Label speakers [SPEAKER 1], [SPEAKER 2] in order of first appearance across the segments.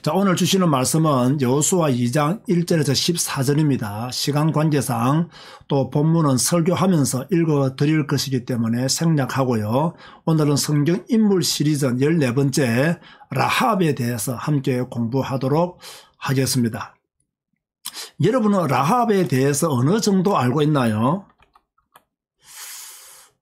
[SPEAKER 1] 자, 오늘 주시는 말씀은 여호수아 2장 1절에서 14절입니다. 시간 관계상 또 본문은 설교하면서 읽어 드릴 것이기 때문에 생략하고요. 오늘은 성경 인물 시리즈 14번째 라합에 대해서 함께 공부하도록 하겠습니다. 여러분은 라합에 대해서 어느 정도 알고 있나요?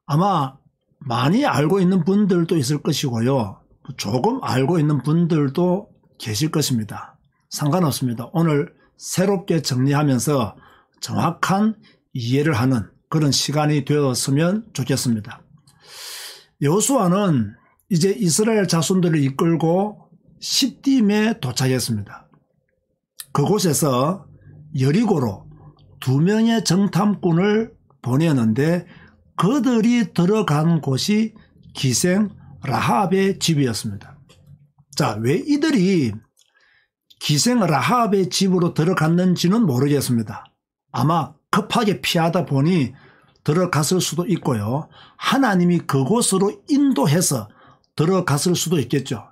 [SPEAKER 1] 아마 많이 알고 있는 분들도 있을 것이고요. 조금 알고 있는 분들도 계실 것입니다. 상관없습니다. 오늘 새롭게 정리하면서 정확한 이해를 하는 그런 시간이 되었으면 좋겠습니다. 여호수아는 이제 이스라엘 자손들을 이끌고 시딤에 도착했습니다. 그곳에서 여리고로 2명의 정탐꾼을 보내는데 그들이 들어간 곳이 기생 라합의 집이었습니다. 자, 왜 이들이 기생 라합의 집으로 들어갔는지는 모르겠습니다. 아마 급하게 피하다 보니 들어갔을 수도 있고요. 하나님이 그곳으로 인도해서 들어갔을 수도 있겠죠.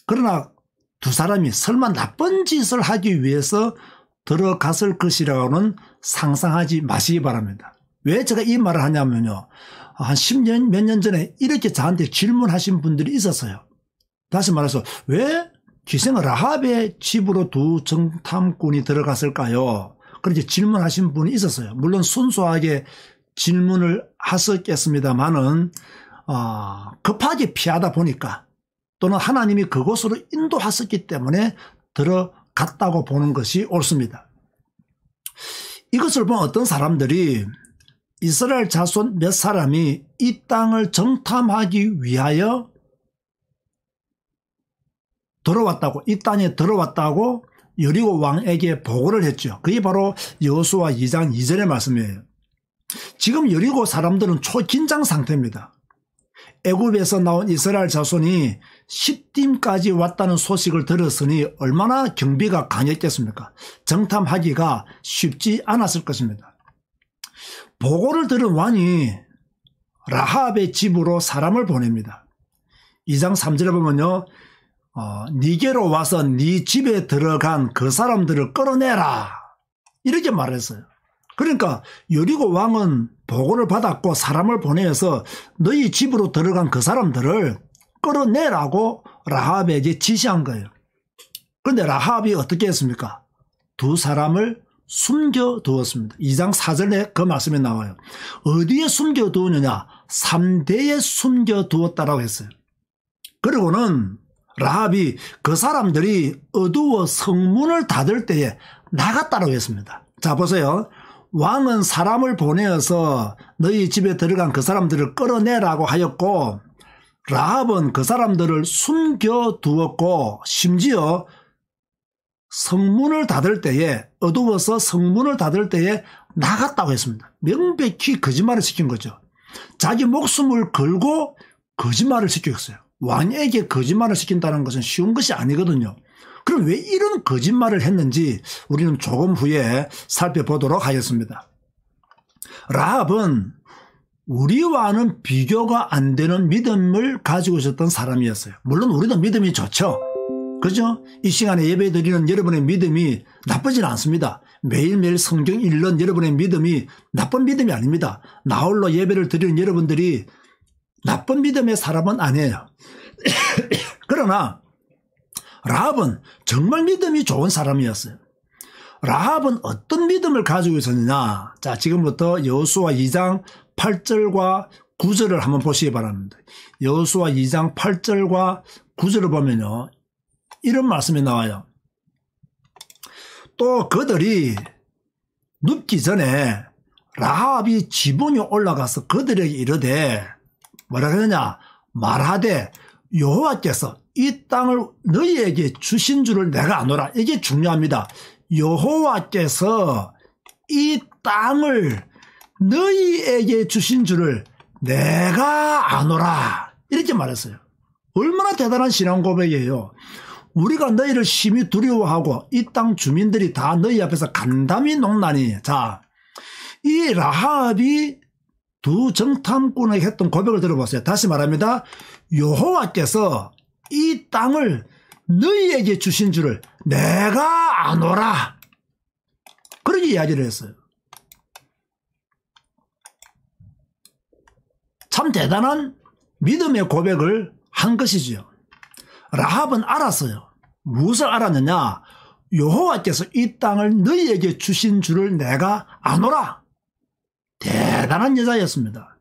[SPEAKER 1] 그러나 두 사람이 설마 나쁜 짓을 하기 위해서 들어갔을 것이라고는 상상하지 마시기 바랍니다. 왜 제가 이 말을 하냐면요. 한 10년, 몇 년 전에 이렇게 저한테 질문하신 분들이 있었어요. 다시 말해서 왜 기생 라합의 집으로 두 정탐꾼이 들어갔을까요? 그렇게 질문하신 분이 있었어요. 물론 순수하게 질문을 하셨겠습니다만은 급하게 피하다 보니까 또는 하나님이 그곳으로 인도하셨기 때문에 들어갔다고 보는 것이 옳습니다. 이것을 본 어떤 사람들이 이스라엘 자손 몇 사람이 이 땅을 정탐하기 위하여 들어왔다고, 이 땅에 들어왔다고 여리고 왕에게 보고를 했죠. 그게 바로 여호수아 2장 2절의 말씀이에요. 지금 여리고 사람들은 초긴장 상태입니다. 애굽에서 나온 이스라엘 자손이 시딤까지 왔다는 소식을 들었으니 얼마나 경비가 강했겠습니까? 정탐하기가 쉽지 않았을 것입니다. 보고를 들은 왕이 라합의 집으로 사람을 보냅니다. 2장 3절에 보면요. 니게로 와서 니 집에 들어간 그 사람들을 끌어내라 이렇게 말했어요. 그러니까 여리고 왕은 보고를 받았고 사람을 보내서 너희 집으로 들어간 그 사람들을 끌어내라고 라합에게 지시한 거예요. 그런데 라합이 어떻게 했습니까? 두 사람을 숨겨두었습니다. 2장 4절에 그 말씀이 나와요. 어디에 숨겨두었느냐? 3대에 숨겨두었다라고 했어요. 그리고는 라합이 그 사람들이 어두워 성문을 닫을 때에 나갔다라고 했습니다. 자, 보세요. 왕은 사람을 보내어서 너희 집에 들어간 그 사람들을 끌어내라고 하였고 라합은 그 사람들을 숨겨두었고 심지어 성문을 닫을 때에 어두워서 성문을 닫을 때에 나갔다고 했습니다. 명백히 거짓말을 시킨 거죠. 자기 목숨을 걸고 거짓말을 시켰어요. 왕에게 거짓말을 시킨다는 것은 쉬운 것이 아니거든요. 그럼 왜 이런 거짓말을 했는지 우리는 조금 후에 살펴보도록 하겠습니다. 라합은 우리와는 비교가 안 되는 믿음을 가지고 있었던 사람이었어요. 물론 우리도 믿음이 좋죠. 그죠? 이 시간에 예배 드리는 여러분의 믿음이 나쁘진 않습니다. 매일매일 성경 읽는 여러분의 믿음이 나쁜 믿음이 아닙니다. 나홀로 예배를 드리는 여러분들이 나쁜 믿음의 사람은 아니에요. 그러나 라합은 정말 믿음이 좋은 사람이었어요. 라합은 어떤 믿음을 가지고 있었느냐? 자, 지금부터 여호수아 2장 8절과 9절을 한번 보시기 바랍니다. 여호수아 2장 8절과 9절을 보면요. 이런 말씀이 나와요. 또 그들이 눕기 전에 라합이 지붕에 올라가서 그들에게 이르되 뭐라 그러냐? 말하되 여호와께서 이 땅을 너희에게 주신 줄을 내가 아노라. 이게 중요합니다. 여호와께서 이 땅을 너희에게 주신 줄을 내가 아노라. 이렇게 말했어요. 얼마나 대단한 신앙 고백이에요. 우리가 너희를 심히 두려워하고 이 땅 주민들이 다 너희 앞에서 간담이 녹나니. 자, 이 라합이 두 정탐꾼에게 했던 고백을 들어보세요. 다시 말합니다. 여호와께서 이 땅을 너희에게 주신 줄을 내가 아노라. 그렇게 이야기를 했어요. 참 대단한 믿음의 고백을 한 것이지요. 라합은 알았어요. 무엇을 알았느냐? 여호와께서 이 땅을 너희에게 주신 줄을 내가 아노라. 대단한 여자였습니다.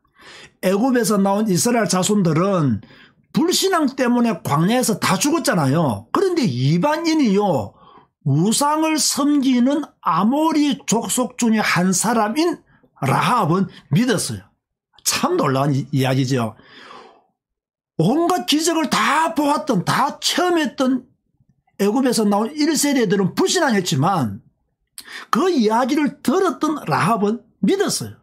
[SPEAKER 1] 애굽에서 나온 이스라엘 자손들은 불신앙 때문에 광야에서 다 죽었잖아요. 그런데 이방인이요, 우상을 섬기는 아모리 족속 중에 한 사람인 라합은 믿었어요. 참 놀라운 이야기죠. 온갖 기적을 다 보았던, 다 체험했던 애굽에서 나온 1세대들은 불신앙했지만 그 이야기를 들었던 라합은 믿었어요.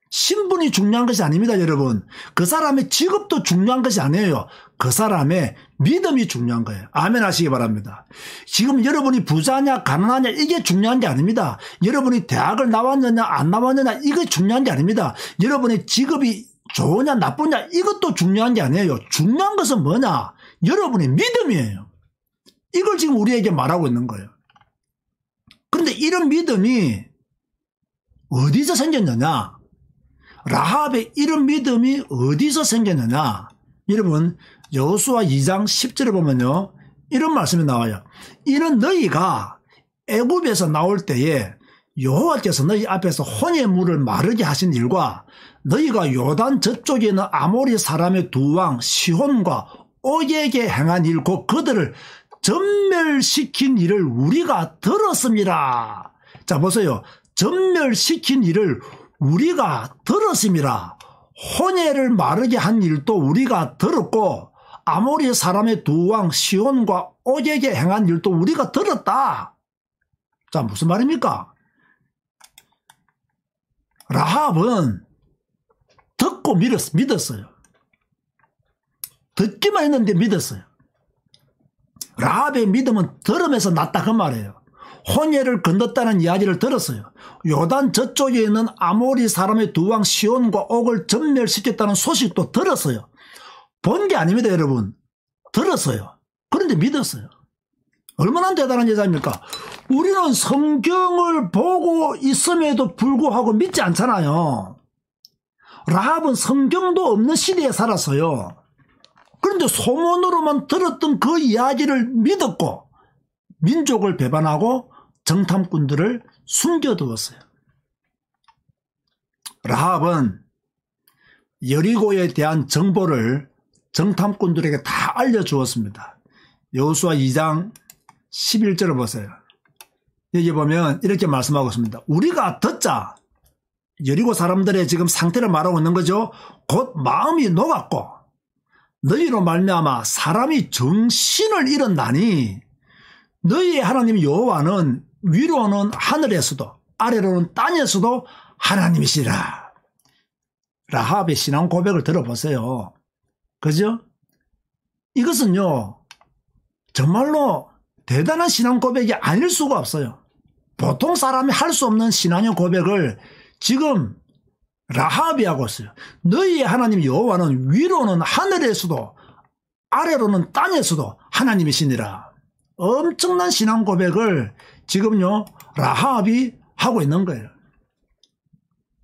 [SPEAKER 1] 신분이 중요한 것이 아닙니다, 여러분. 그 사람의 직업도 중요한 것이 아니에요. 그 사람의 믿음이 중요한 거예요. 아멘 하시기 바랍니다. 지금 여러분이 부자냐 가난하냐 이게 중요한 게 아닙니다. 여러분이 대학을 나왔느냐 안 나왔느냐 이게 중요한 게 아닙니다. 여러분의 직업이 좋으냐 나쁘냐 이것도 중요한 게 아니에요. 중요한 것은 뭐냐? 여러분의 믿음이에요. 이걸 지금 우리에게 말하고 있는 거예요. 그런데 이런 믿음이 어디서 생겼느냐? 라합의 이런 믿음이 어디서 생겼느냐? 여러분 여호수아 2장 10절에 보면요, 이런 말씀이 나와요. 이는 너희가 애굽에서 나올 때에 여호와께서 너희 앞에서 혼의 물을 마르게 하신 일과 너희가 요단 저쪽에 있는 아모리 사람의 두 왕 시혼과 옥에게 행한 일, 곧 그들을 전멸시킨 일을 우리가 들었습니다. 자 보세요. 전멸시킨 일을 우리가 들었습니다. 혼애를 마르게 한 일도 우리가 들었고 아모리 사람의 두 왕 시혼과 옥에게 행한 일도 우리가 들었다. 자 무슨 말입니까? 라합은 듣고 믿었어요. 듣기만 했는데 믿었어요. 라합의 믿음은 들으면서 났다 그 말이에요. 혼애를 건넜다는 이야기를 들었어요. 요단 저쪽에 있는 아모리 사람의 두 왕 시온과 옥을 전멸시켰다는 소식도 들었어요. 본 게 아닙니다, 여러분. 들었어요. 그런데 믿었어요. 얼마나 대단한 여자입니까? 우리는 성경을 보고 있음에도 불구하고 믿지 않잖아요. 라합은 성경도 없는 시대에 살았어요. 그런데 소문으로만 들었던 그 이야기를 믿었고 민족을 배반하고 정탐꾼들을 숨겨두었어요. 라합은 여리고에 대한 정보를 정탐꾼들에게 다 알려주었습니다. 여호수아 2장 11절을 보세요. 여기 보면 이렇게 말씀하고 있습니다. 우리가 듣자, 여리고 사람들의 지금 상태를 말하고 있는 거죠. 곧 마음이 녹았고 너희로 말미암아 사람이 정신을 잃었나니 너희의 하나님 여호와는 위로는 하늘에서도 아래로는 땅에서도 하나님이시라. 라합의 신앙 고백을 들어보세요. 그죠? 이것은요 정말로 대단한 신앙 고백이 아닐 수가 없어요. 보통 사람이 할 수 없는 신앙의 고백을 지금 라합이 하고 있어요. 너희의 하나님 여호와는 위로는 하늘에서도 아래로는 땅에서도 하나님이시니라. 엄청난 신앙 고백을 지금요 라합이 하고 있는 거예요.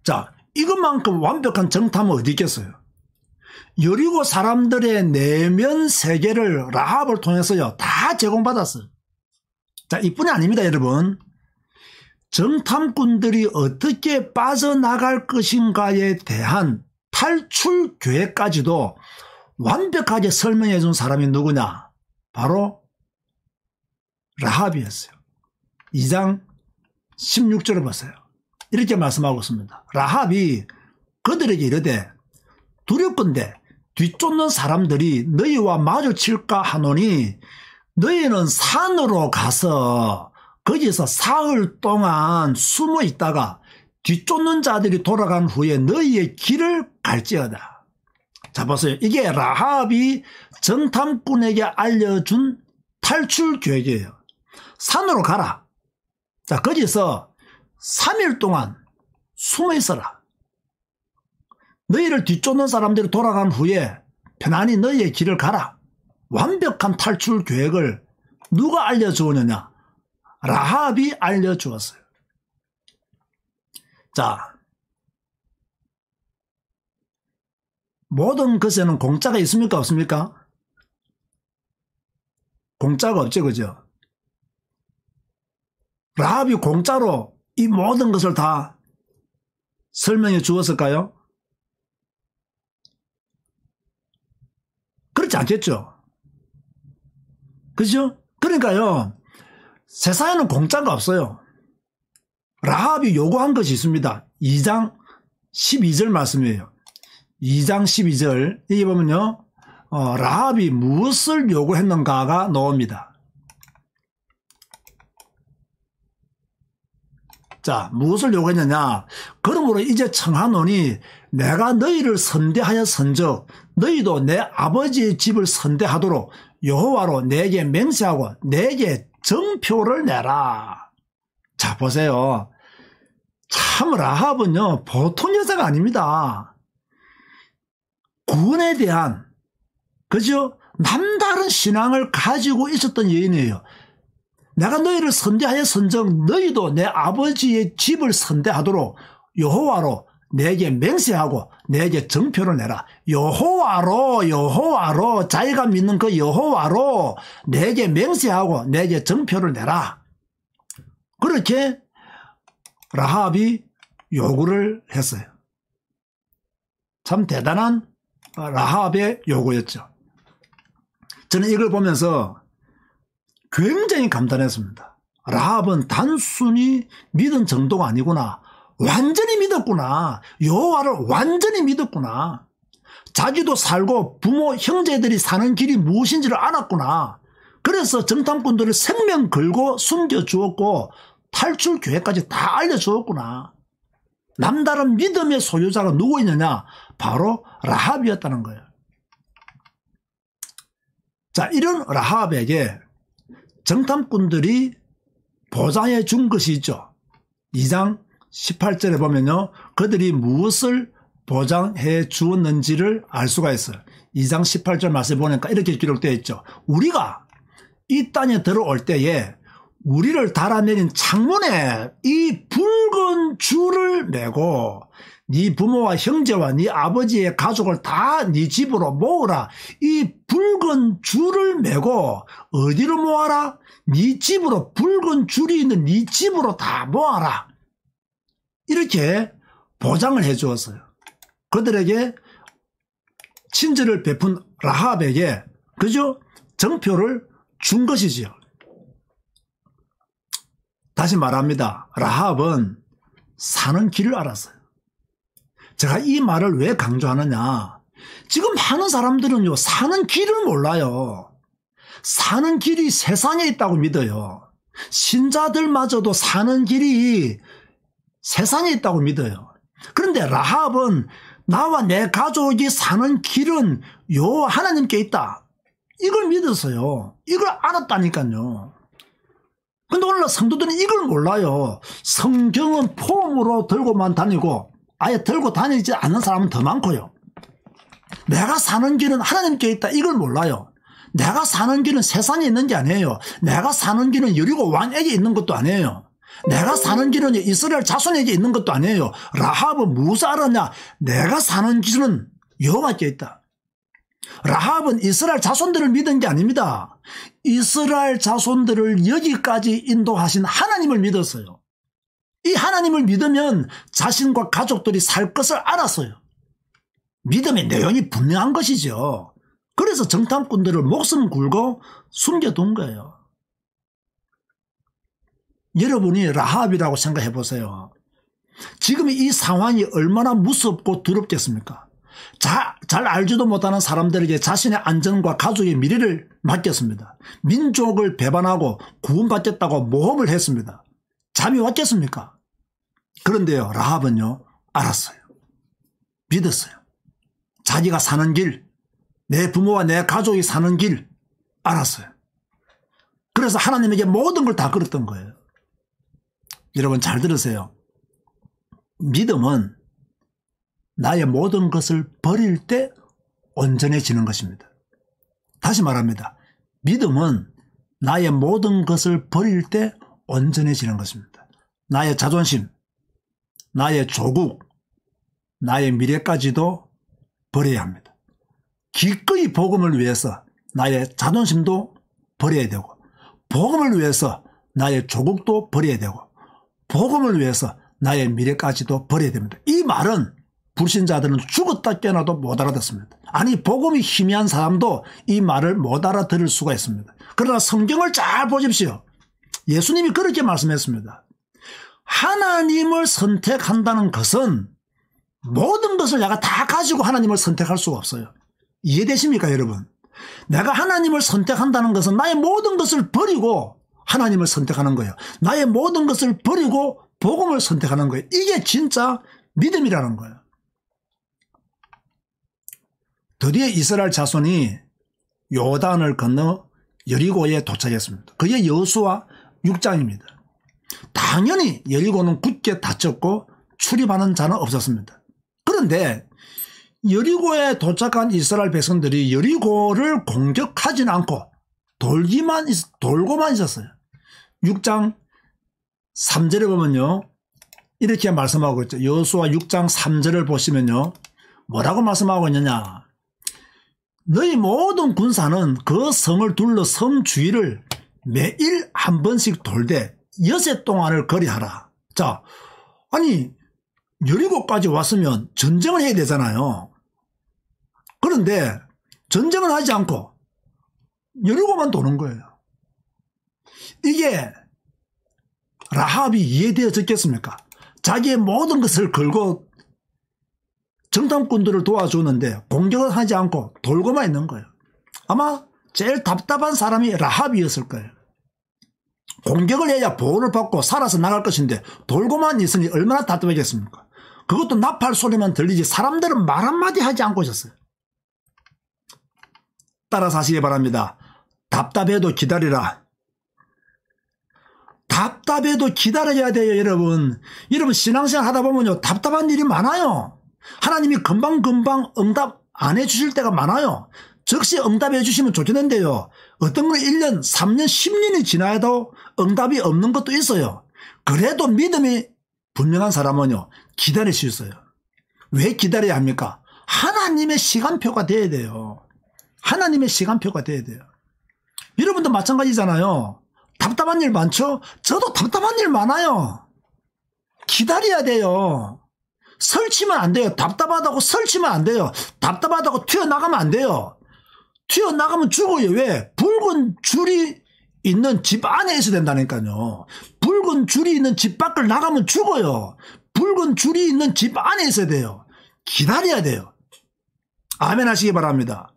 [SPEAKER 1] 자, 이것만큼 완벽한 정탐은 어디 있겠어요? 여리고 사람들의 내면 세계를 라합을 통해서요 다 제공받았어요. 자, 이뿐이 아닙니다, 여러분. 정탐꾼들이 어떻게 빠져나갈 것인가에 대한 탈출 계획까지도 완벽하게 설명해 준 사람이 누구냐? 바로 라합이었어요. 2장 16절을 보세요. 이렇게 말씀하고 있습니다. 라합이 그들에게 이르되 두렵건대 뒤쫓는 사람들이 너희와 마주칠까 하노니 너희는 산으로 가서 거기서 사흘 동안 숨어 있다가 뒤쫓는 자들이 돌아간 후에 너희의 길을 갈지어다. 자 보세요. 이게 라합이 정탐꾼에게 알려준 탈출 계획이에요. 산으로 가라. 자 거기서 3일 동안 숨어 있어라. 너희를 뒤쫓는 사람들이 돌아간 후에 편안히 너희의 길을 가라. 완벽한 탈출 계획을 누가 알려주었느냐? 라합이 알려주었어요. 자, 모든 것에는 공짜가 있습니까? 없습니까? 공짜가 없죠, 그죠? 라합이 공짜로 이 모든 것을 다 설명해 주었을까요? 그렇지 않겠죠? 그죠? 그러니까요, 세상에는 공짜가 없어요. 라합이 요구한 것이 있습니다. 2장 12절 말씀이에요. 2장 12절, 여기 보면요, 라합이 무엇을 요구했는가가 나옵니다. 자, 무엇을 요구했느냐? 그러므로 이제 청하노니 내가 너희를 선대하였은즉 너희도 내 아버지의 집을 선대하도록 여호와로 내게 맹세하고 내게 정표를 내라. 자, 보세요. 참 라합은요, 보통 여자가 아닙니다. 구원에 대한, 그죠? 남다른 신앙을 가지고 있었던 여인이에요. 내가 너희를 선대하였은즉 너희도 내 아버지의 집을 선대하도록 여호와로 내게 맹세하고 내게 정표를 내라. 여호와로 자기가 믿는 그 여호와로 내게 맹세하고 내게 정표를 내라. 그렇게 라합이 요구를 했어요. 참 대단한 라합의 요구였죠. 저는 이걸 보면서 굉장히 감탄했습니다. 라합은 단순히 믿은 정도가 아니구나. 완전히 믿었구나. 여호와를 완전히 믿었구나. 자기도 살고 부모 형제들이 사는 길이 무엇인지를 알았구나. 그래서 정탐꾼들을 생명 걸고 숨겨주었고 탈출 계획까지 다 알려주었구나. 남다른 믿음의 소유자가 누구 있느냐? 바로 라합이었다는 거예요. 자, 이런 라합에게 정탐꾼들이 보장해 준 것이 있죠. 2장 18절에 보면요, 그들이 무엇을 보장해 주었는지를 알 수가 있어요. 2장 18절 말씀을 보니까 이렇게 기록되어 있죠. 우리가 이 땅에 들어올 때에 우리를 달아내린 창문에 이 붉은 줄을 메고 네 부모와 형제와 네 아버지의 가족을 다 네 집으로 모으라. 이 붉은 줄을 메고 어디로 모아라? 네 집으로, 붉은 줄이 있는 네 집으로 다 모아라. 이렇게 보장을 해 주었어요. 그들에게 친절을 베푼 라합에게, 그죠? 정표를 준 것이지요. 다시 말합니다. 라합은 사는 길을 알았어요. 제가 이 말을 왜 강조하느냐. 지금 많은 사람들은요, 사는 길을 몰라요. 사는 길이 세상에 있다고 믿어요. 신자들마저도 사는 길이 세상에 있다고 믿어요. 그런데 라합은 나와 내 가족이 사는 길은 요 하나님께 있다. 이걸 믿었어요. 이걸 알았다니까요. 근데 오늘날 성도들은 이걸 몰라요. 성경은 폼으로 들고만 다니고 아예 들고 다니지 않는 사람은 더 많고요. 내가 사는 길은 하나님께 있다. 이걸 몰라요. 내가 사는 길은 세상에 있는 게 아니에요. 내가 사는 길은 여리고 왕에게 있는 것도 아니에요. 내가 사는 길은 이스라엘 자손에게 있는 것도 아니에요. 라합은 무엇을 알았냐? 내가 사는 길은 여호와께 있다. 라합은 이스라엘 자손들을 믿은 게 아닙니다. 이스라엘 자손들을 여기까지 인도하신 하나님을 믿었어요. 이 하나님을 믿으면 자신과 가족들이 살 것을 알았어요. 믿음의 내용이 분명한 것이죠. 그래서 정탐꾼들을 목숨 걸고 숨겨둔 거예요. 여러분이 라합이라고 생각해 보세요. 지금 이 상황이 얼마나 무섭고 두렵겠습니까? 잘 알지도 못하는 사람들에게 자신의 안전과 가족의 미래를 맡겼습니다. 민족을 배반하고 구원받겠다고 모험을 했습니다. 잠이 왔겠습니까? 그런데요, 라합은요, 알았어요. 믿었어요. 자기가 사는 길, 내 부모와 내 가족이 사는 길 알았어요. 그래서 하나님에게 모든 걸 다 걸었던 거예요. 여러분 잘 들으세요. 믿음은 나의 모든 것을 버릴 때 온전해지는 것입니다. 다시 말합니다. 믿음은 나의 모든 것을 버릴 때 온전해지는 것입니다. 나의 자존심, 나의 조국, 나의 미래까지도 버려야 합니다. 기꺼이 복음을 위해서 나의 자존심도 버려야 되고, 복음을 위해서 나의 조국도 버려야 되고, 복음을 위해서 나의 미래까지도 버려야 됩니다. 이 말은 불신자들은 죽었다 깨어나도 못 알아듣습니다. 아니, 복음이 희미한 사람도 이 말을 못 알아들을 수가 있습니다. 그러나 성경을 잘 보십시오. 예수님이 그렇게 말씀했습니다. 하나님을 선택한다는 것은 모든 것을 내가 다 가지고 하나님을 선택할 수가 없어요. 이해되십니까, 여러분? 내가 하나님을 선택한다는 것은 나의 모든 것을 버리고 하나님을 선택하는 거예요. 나의 모든 것을 버리고 복음을 선택하는 거예요. 이게 진짜 믿음이라는 거예요. 드디어 이스라엘 자손이 요단을 건너 여리고에 도착했습니다. 그게 여호수아 6장입니다. 당연히 여리고는 굳게 닫혔고 출입하는 자는 없었습니다. 그런데 여리고에 도착한 이스라엘 백성들이 여리고를 공격하지는 않고 돌고만 있었어요. 6장 3절에 보면요, 이렇게 말씀하고 있죠. 여호수아 6장 3절을 보시면요, 뭐라고 말씀하고 있느냐. 너희 모든 군사는 그 성을 둘러 성 주위를 매일 한 번씩 돌되 여세 동안을 거리하라. 자, 아니 여리고까지 왔으면 전쟁을 해야 되잖아요. 그런데 전쟁을 하지 않고 여리고만 도는 거예요. 이게 라합이 이해되어졌겠습니까? 자기의 모든 것을 걸고 정탐꾼들을 도와주는데 공격을 하지 않고 돌고만 있는 거예요. 아마 제일 답답한 사람이 라합이었을 거예요. 공격을 해야 보호를 받고 살아서 나갈 것인데 돌고만 있으니 얼마나 답답하겠습니까? 그것도 나팔 소리만 들리지 사람들은 말 한마디 하지 않고 있었어요. 따라서 하시기 바랍니다. 답답해도 기다리라. 답답해도 기다려야 돼요, 여러분. 여러분 신앙생활 하다 보면요, 답답한 일이 많아요. 하나님이 금방금방 응답 안 해주실 때가 많아요. 즉시 응답해 주시면 좋겠는데요, 어떤 건 1년, 3년, 10년이 지나도 응답이 없는 것도 있어요. 그래도 믿음이 분명한 사람은요, 기다릴 수 있어요. 왜 기다려야 합니까? 하나님의 시간표가 돼야 돼요. 하나님의 시간표가 돼야 돼요. 여러분도 마찬가지잖아요. 답답한 일 많죠? 저도 답답한 일 많아요. 기다려야 돼요. 설치면 안 돼요. 답답하다고 설치면 안 돼요. 답답하다고 튀어나가면 안 돼요. 튀어나가면 죽어요. 왜? 붉은 줄이 있는 집 안에 있어야 된다니까요. 붉은 줄이 있는 집 밖을 나가면 죽어요. 붉은 줄이 있는 집 안에 있어야 돼요. 기다려야 돼요. 아멘 하시기 바랍니다.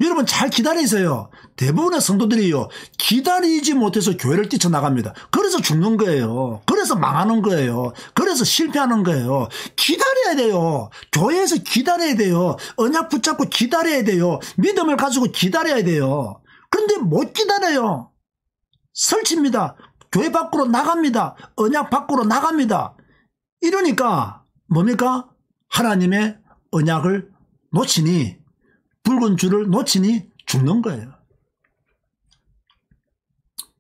[SPEAKER 1] 여러분 잘 기다리세요. 대부분의 성도들이요, 기다리지 못해서 교회를 뛰쳐나갑니다. 그래서 죽는 거예요. 그래서 망하는 거예요. 그래서 실패하는 거예요. 기다려야 돼요. 교회에서 기다려야 돼요. 언약 붙잡고 기다려야 돼요. 믿음을 가지고 기다려야 돼요. 그런데 못 기다려요. 설치입니다. 교회 밖으로 나갑니다. 언약 밖으로 나갑니다. 이러니까 뭡니까? 하나님의 언약을 놓치니, 붉은 줄을 놓치니 죽는 거예요.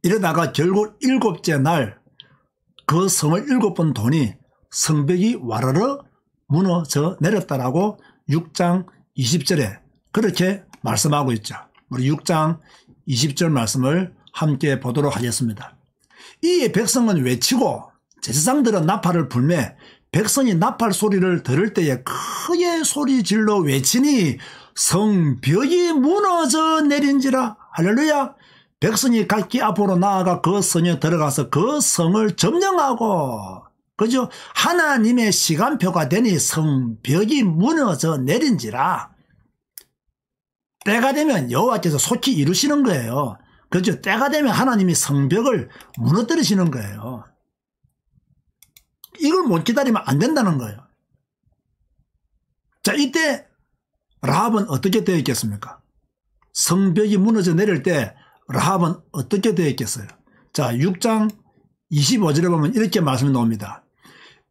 [SPEAKER 1] 이러다가 결국 7째 날 그 성을 7번 도니 성벽이 와르르 무너져 내렸다라고 6장 20절에 그렇게 말씀하고 있죠. 우리 6장 20절 말씀을 함께 보도록 하겠습니다. 이 백성은 외치고 제사장들은 나팔을 불매 백성이 나팔 소리를 들을 때에 크게 소리 질러 외치니 성벽이 무너져 내린지라. 할렐루야. 백성이 각기 앞으로 나아가 그 성에 들어가서 그 성을 점령하고, 그죠? 하나님의 시간표가 되니 성벽이 무너져 내린지라. 때가 되면 여호와께서 속히 이루시는 거예요. 그죠? 때가 되면 하나님이 성벽을 무너뜨리시는 거예요. 이걸 못 기다리면 안 된다는 거예요. 자, 이때 라합은 어떻게 되어 있겠습니까? 성벽이 무너져 내릴 때 라합은 어떻게 되어 있겠어요? 자, 6장 25절에 보면 이렇게 말씀이 나옵니다.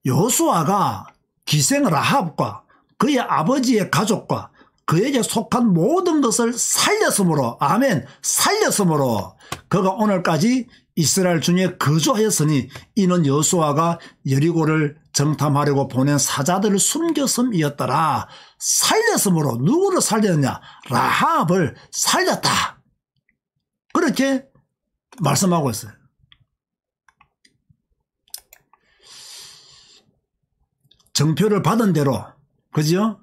[SPEAKER 1] 여호수아가 기생 라합과 그의 아버지의 가족과 그에게 속한 모든 것을 살렸으므로, 아멘, 살렸으므로 그가 오늘까지 이스라엘 중에 거주하였으니 이는 여호수아가 여리고를 정탐하려고 보낸 사자들을 숨겼음이었더라. 살렸으므로 누구를 살렸느냐? 라합을 살렸다. 그렇게 말씀하고 있어요. 정표를 받은 대로, 그죠?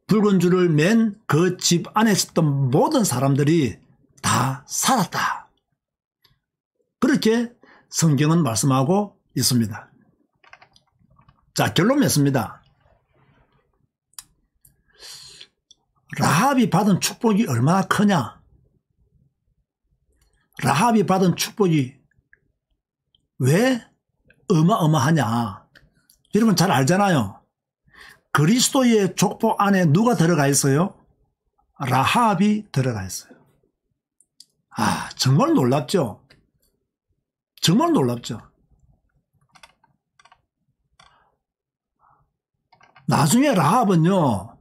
[SPEAKER 1] 붉은 줄을 맨 그 집 안에 있었던 모든 사람들이 다 살았다. 그렇게 성경은 말씀하고 있습니다. 자, 결론 맺습니다. 라합이 받은 축복이 얼마나 크냐? 라합이 받은 축복이 왜 어마어마하냐? 여러분 잘 알잖아요. 그리스도의 족보 안에 누가 들어가 있어요? 라합이 들어가 있어요. 아, 정말 놀랍죠? 정말 놀랍죠? 나중에 라합은요,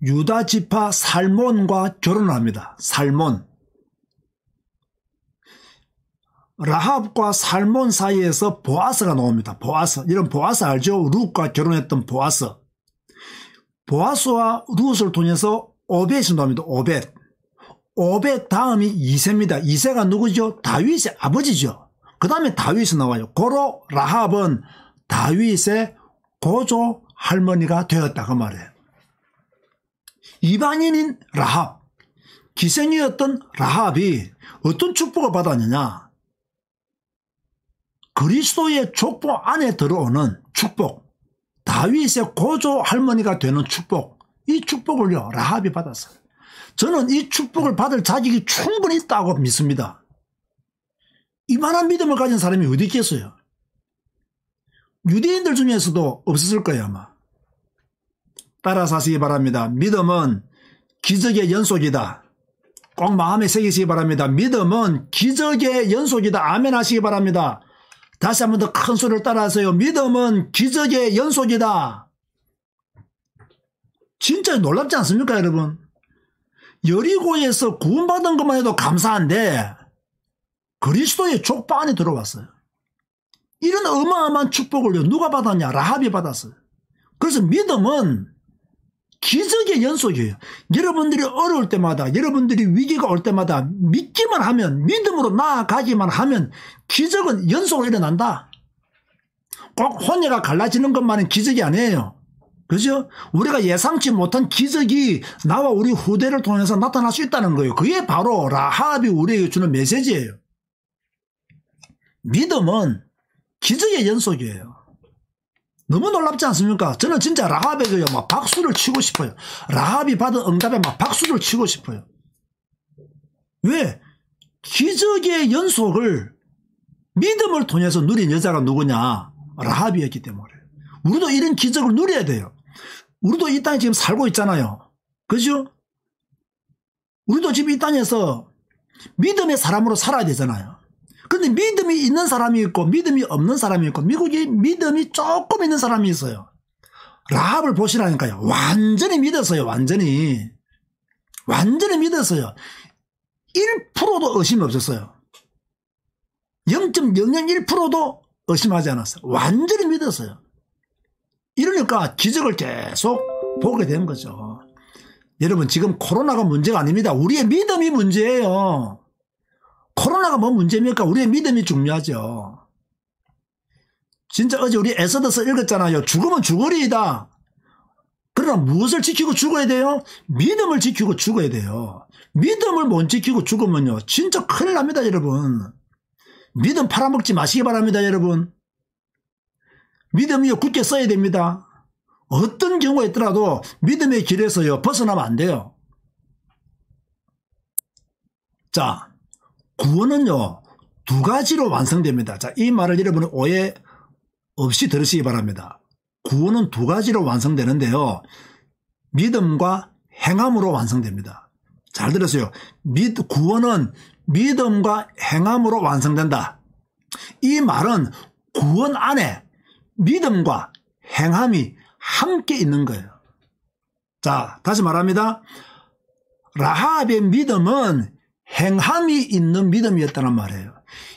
[SPEAKER 1] 유다 지파 살몬과 결혼을 합니다. 살몬. 라합과 살몬 사이에서 보아스가 나옵니다. 보아스. 이런 보아스 알죠? 룻과 결혼했던 보아스. 보아스와 룻을 통해서 오벳이 나옵니다. 오벳. 오벳 다음이 이새입니다. 이새가 누구죠? 다윗의 아버지죠. 그 다음에 다윗이 나와요. 고로 라합은 다윗의 고조 할머니가 되었다. 그 말이에요. 이방인인 라합, 기생이었던 라합이 어떤 축복을 받았느냐? 그리스도의 족보 안에 들어오는 축복, 다윗의 고조 할머니가 되는 축복, 이 축복을요 라합이 받았어요. 저는 이 축복을 받을 자격이 충분히 있다고 믿습니다. 이만한 믿음을 가진 사람이 어디 있겠어요? 유대인들 중에서도 없었을 거예요 아마. 따라서 하시기 바랍니다. 믿음은 기적의 연속이다. 꼭 마음에 새기시기 바랍니다. 믿음은 기적의 연속이다. 아멘 하시기 바랍니다. 다시 한 번 더 큰 소리를 따라하세요. 믿음은 기적의 연속이다. 진짜 놀랍지 않습니까 여러분? 여리고에서 구원받은 것만 해도 감사한데 그리스도의 족보 안에 들어왔어요. 이런 어마어마한 축복을요 누가 받았냐? 라합이 받았어요. 그래서 믿음은 기적의 연속이에요. 여러분들이 어려울 때마다, 여러분들이 위기가 올 때마다 믿기만 하면, 믿음으로 나아가기만 하면 기적은 연속으로 일어난다. 꼭 혼혈가 갈라지는 것만은 기적이 아니에요. 그죠? 우리가 예상치 못한 기적이 나와 우리 후대를 통해서 나타날 수 있다는 거예요. 그게 바로 라합이 우리에게 주는 메시지예요. 믿음은 기적의 연속이에요. 너무 놀랍지 않습니까? 저는 진짜 라합에게요 막 박수를 치고 싶어요. 라합이 받은 응답에 막 박수를 치고 싶어요. 왜? 기적의 연속을 믿음을 통해서 누린 여자가 누구냐? 라합이었기 때문에. 우리도 이런 기적을 누려야 돼요. 우리도 이 땅에 지금 살고 있잖아요. 그죠? 우리도 지금 이 땅에서 믿음의 사람으로 살아야 되잖아요. 근데 믿음이 있는 사람이 있고 믿음이 없는 사람이 있고 미국에 믿음이 조금 있는 사람이 있어요. 라합을 보시라니까요. 완전히 믿었어요. 완전히 믿었어요. 1%도 의심이 없었어요. 0.001%도 의심하지 않았어요. 완전히 믿었어요. 이러니까 기적을 계속 보게 된 거죠. 여러분 지금 코로나가 문제가 아닙니다. 우리의 믿음이 문제예요. 코로나가 뭐 문제입니까? 우리의 믿음이 중요하죠. 진짜 어제 우리 에서더서 읽었잖아요. 죽으면 죽으리이다. 그러나 무엇을 지키고 죽어야 돼요? 믿음을 지키고 죽어야 돼요. 믿음을 못 지키고 죽으면요 진짜 큰일 납니다 여러분. 믿음 팔아먹지 마시기 바랍니다 여러분. 믿음이요 굳게 써야 됩니다. 어떤 경우가 있더라도 믿음의 길에서요 벗어나면 안 돼요. 자, 구원은요 두 가지로 완성됩니다. 자, 이 말을 여러분은 오해 없이 들으시기 바랍니다. 구원은 두 가지로 완성되는데요. 믿음과 행함으로 완성됩니다. 잘 들으세요. 구원은 믿음과 행함으로 완성된다. 이 말은 구원 안에 믿음과 행함이 함께 있는 거예요. 자, 다시 말합니다. 라합의 믿음은 행함이 있는 믿음이었다는 말이에요.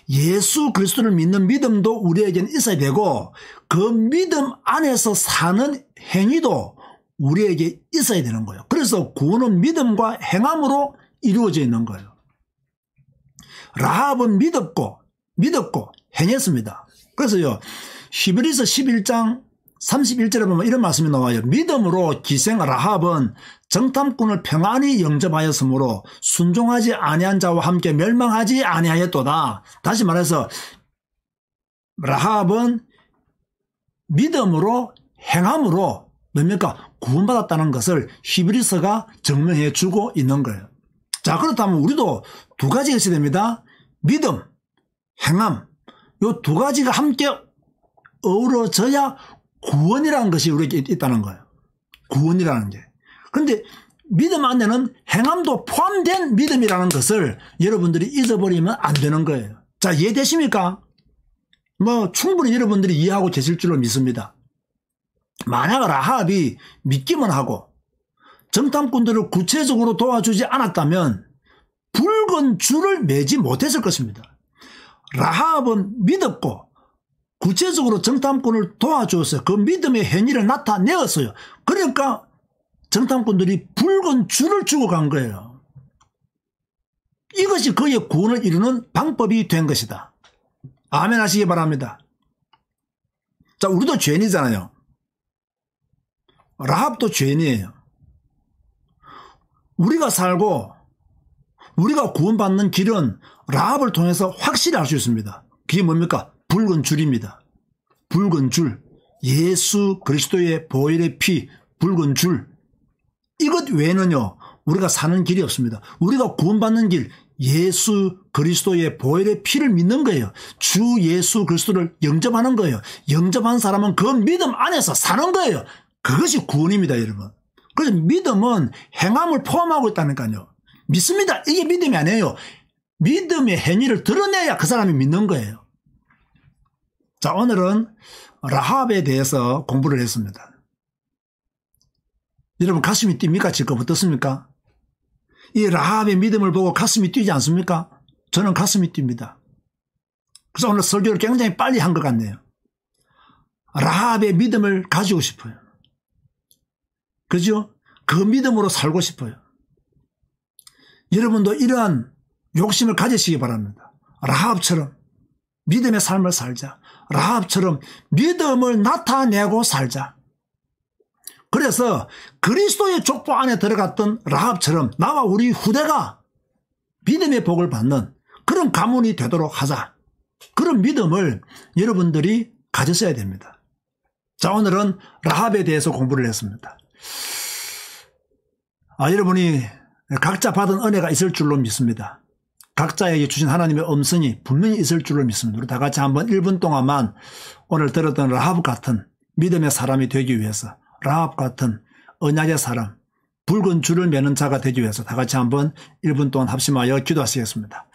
[SPEAKER 1] 예수 그리스도를 믿는 믿음도 우리에게는 있어야 되고 그 믿음 안에서 사는 행위도 우리에게 있어야 되는 거예요. 그래서 구원은 믿음과 행함으로 이루어져 있는 거예요. 라합은 믿었고 행했습니다. 그래서요, 히브리서 11장 31절에 보면 이런 말씀이 나와요. 믿음으로 기생 라합은 정탐꾼을 평안히 영접하였으므로 순종하지 아니한 자와 함께 멸망하지 아니하였도다. 다시 말해서 라합은 믿음으로 행함으로 뭡니까? 구원받았다는 것을 히브리서가 증명해 주고 있는 거예요. 자, 그렇다면 우리도 두 가지가 있어야 됩니다. 믿음, 행함. 이 두 가지가 함께 어우러져야 구원이라는 것이 우리에게 있다는 거예요. 구원이라는 게. 그런데 믿음 안에는 행함도 포함된 믿음이라는 것을 여러분들이 잊어버리면 안 되는 거예요. 자, 이해되십니까? 충분히 여러분들이 이해하고 계실 줄로 믿습니다. 만약 라합이 믿기만 하고 정탐꾼들을 구체적으로 도와주지 않았다면 붉은 줄을 매지 못했을 것입니다. 라합은 믿었고 구체적으로 정탐꾼을 도와주었어요. 그 믿음의 행위를 나타내었어요. 그러니까 정탐꾼들이 붉은 줄을 주고 간 거예요. 이것이 그의 구원을 이루는 방법이 된 것이다. 아멘 하시기 바랍니다. 자, 우리도 죄인이잖아요. 라합도 죄인이에요. 우리가 살고 우리가 구원받는 길은 라합을 통해서 확실히 알 수 있습니다. 그게 뭡니까? 붉은 줄입니다. 붉은 줄. 예수 그리스도의 보혈의 피, 붉은 줄. 이것 외에는요, 우리가 사는 길이 없습니다. 우리가 구원받는 길, 예수 그리스도의 보혈의 피를 믿는 거예요. 주 예수 그리스도를 영접하는 거예요. 영접한 사람은 그 믿음 안에서 사는 거예요. 그것이 구원입니다, 여러분. 그래서 믿음은 행함을 포함하고 있다니까요. 믿습니다. 이게 믿음이 아니에요. 믿음의 행위를 드러내야 그 사람이 믿는 거예요. 자, 오늘은 라합에 대해서 공부를 했습니다. 여러분 가슴이 뜁니까? 지금 어떻습니까? 이 라합의 믿음을 보고 가슴이 뛰지 않습니까? 저는 가슴이 뜁니다. 그래서 오늘 설교를 굉장히 빨리 한 것 같네요. 라합의 믿음을 가지고 싶어요. 그죠? 그 믿음으로 살고 싶어요. 여러분도 이러한 욕심을 가지시기 바랍니다. 라합처럼 믿음의 삶을 살자. 라합처럼 믿음을 나타내고 살자. 그래서 그리스도의 족보 안에 들어갔던 라합처럼 나와 우리 후대가 믿음의 복을 받는 그런 가문이 되도록 하자. 그런 믿음을 여러분들이 가졌어야 됩니다. 자, 오늘은 라합에 대해서 공부를 했습니다. 여러분이 각자 받은 은혜가 있을 줄로 믿습니다. 각자에게 주신 하나님의 음성이 분명히 있을 줄로 믿습니다. 우리 다 같이 한번 1분 동안만 오늘 들었던 라합 같은 믿음의 사람이 되기 위해서, 라합 같은 언약의 사람, 붉은 줄을 매는 자가 되기 위해서 다 같이 한번 1분 동안 합심하여 기도하시겠습니다.